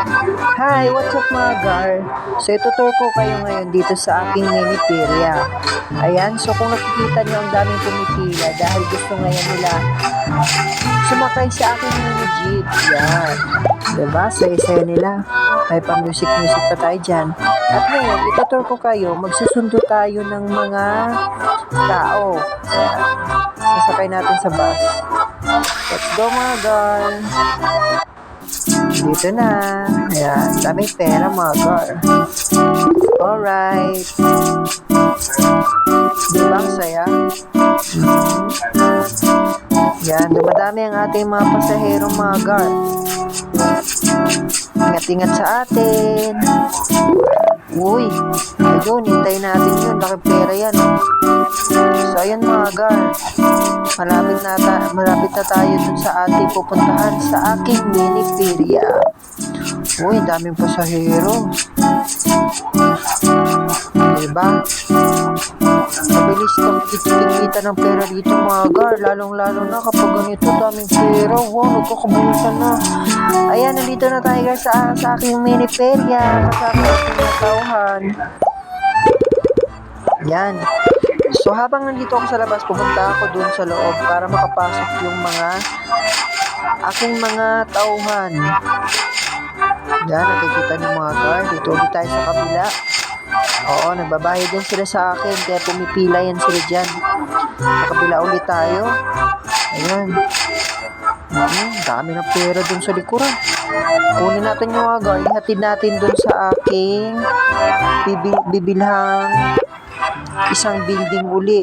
Hi, what's up mga gar? So itutur ko kayo ngayon dito sa aking mini perya. Ayan, so kung nakikita nyo ang daming pumipila dahil gusto ngayon nila sumakay sa aking mini jeep. Yan. Diba? Saya-saya nila. May pa-music-music pa tayo dyan. At ngayon, itutur ko kayo, magsusundo tayo ng mga tao. Ayan. Sasakay natin sa bus. Let's go mga gar! Dito na. Ayan. Daming pera mga gar. Alright. Diba ang saya? Yan. Dumadami ang ating mga pasahero mga gar. Ingat-ingat sa atin. Uy. Ayun. Hintayin natin yun. Laki pera yan. So ayan mga gar. Malapit na tayo dun sa ating pupuntahan sa aking mini perya. Uy, daming pasahero. Diba? Mabilis kang kikita ng pera dito mga gar. Lalong-lalo na kapag ganito daming pera. Wow, nagkakabulutan na. Ayan, nandito na tayo guys sa aking mini perya. Kasama natin yung tauhan. Yan. So habang nandito ako sa labas, pupunta ako dun sa loob para makapasok yung aking mga tauhan. Yan, nakikita niyo mga guard. Dito ulit tayo sa kabila. Oo, nagbabayad din sila sa akin, kaya pumipila yan sila dyan. Sa kabila ulit tayo. Ayan. Dami ng pera dun sa likuran. Kunin natin yung mga guard. Ihatid natin dun sa aking bibilhang isang building uli.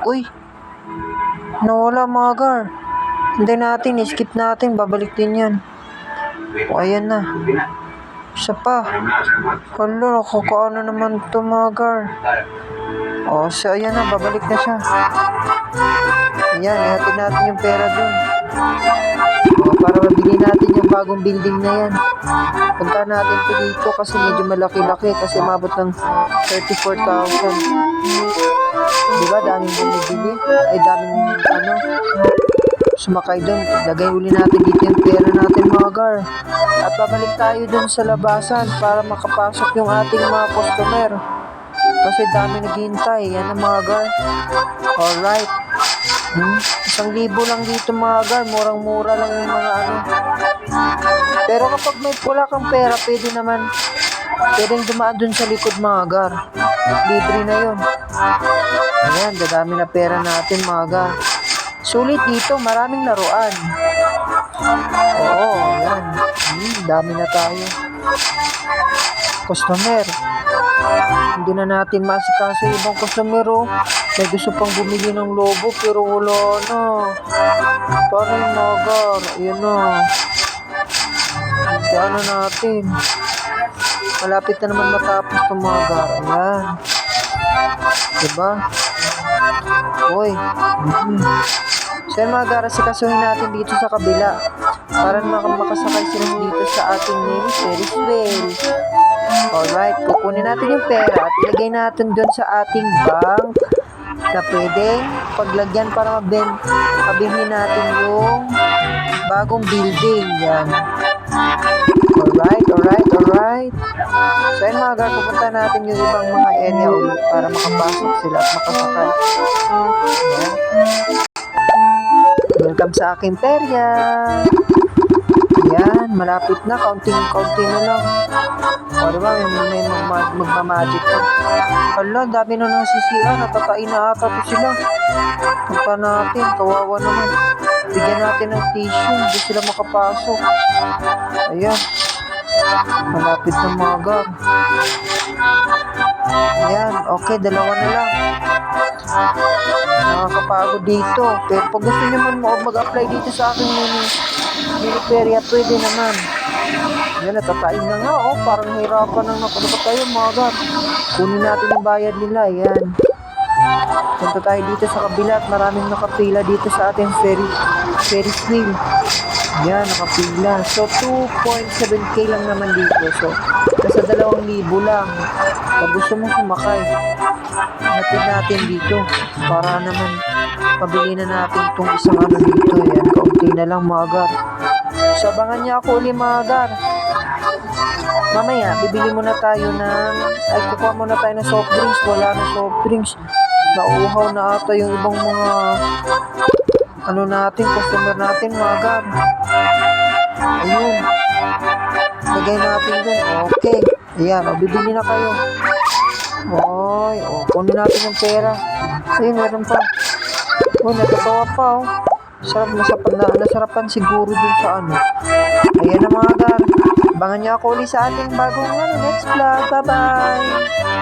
Uy, nawala mga gar. Hindi natin, skip natin, babalik din yan. O ayan na. Isa pa. Hala, nakakaano naman ito mga gar. O, so ayan na, babalik na siya. Ayan, ihatid natin yung pera dun. O, para mabili natin yung bagong building na yan. Punta natin ito dito kasi medyo malaki-laki kasi mabot ng 34,000. Diba? Daming bumibili. Ay, daming sumakay doon. Lagay uli natin dito yung pera natin mga gar. At babalik tayo doon sa labasan para makapasok yung ating mga customer. Kasi dami naghihintay. Yan ang mga gar. Alright. 1,000 lang dito mga gar. Murang-mura lang yung mga Pero kapag wala kang pera, pwedeng dumaan dun sa likod mga gar. Libre na yun. Ayan, dadami na pera natin mga gar. Sulit dito, maraming laruan. Oo, ayan. Dami na tayo. Customer. Hindi na natin masikaso yung ibang customer. May gusto pang bumili ng lobo pero wala na. Paano yung mga gar? Ayan na. Ano natin. Malapit na naman matapos itong mga gar. Ayan. Diba? Uy. So yan mga gar, sikasuhin natin dito sa kabila para makasakay sila dito sa ating mini Ferris wheel. Alright, kukunin natin yung pera at ilagay natin dun sa ating bank na pwedeng paglagyan para mabili natin yung bagong building. Yan. Alright. So yun mga gar, pupunta natin yung ibang mga area ulit para makapasok sila at makasakay. Ayan. Welcome sa aking perya. Yan, malapit na. Counting na lang. O diba, may magmamagic na. Hala, dami na nasisiya. Natatain na ata to sila. Punta natin, kawawa naman. Bigyan natin ng tissue. Hindi sila makapasok. Ayan. Malapit na mga gar. Ayan, okay, dalawa na lang. Nakakapagod dito. Pero pag gusto nyo man mag-apply dito sa aking mini perya, pwede naman. Yan, natatain na nga. Parang hirapan ng nakalapa tayo mga gar. Kunin natin yung bayad nila. Yan. Punta tayo dito sa kabila at maraming nakapila dito sa ating Ferris wheel. Yan, nakapila. So, 2.7k lang naman dito. So, nasa 2,000 lang. Pag gusto mo sumakay, natin natin dito para naman pabili na natin itong isang dito. Yan, kaunti na lang mga gar. So, abangan niya ako ulit mga gar. Mamaya, bibili muna tayo kukuha muna tayo ng soft drinks. Wala na soft drinks. Nauuhaw na ata yung ibang mga, customer natin, mga gar. Ayun. Lagay natin dun. Okay. Ayan, bibili na kayo. Oy, kunin natin yung pera. Ayun, meron pa. Natatawa pa, Sarap, nasarapan siguro dun sa ano. Ayan na mga gar. Abangan niyo ako ulit sa ating bagong next vlog. Bye-bye!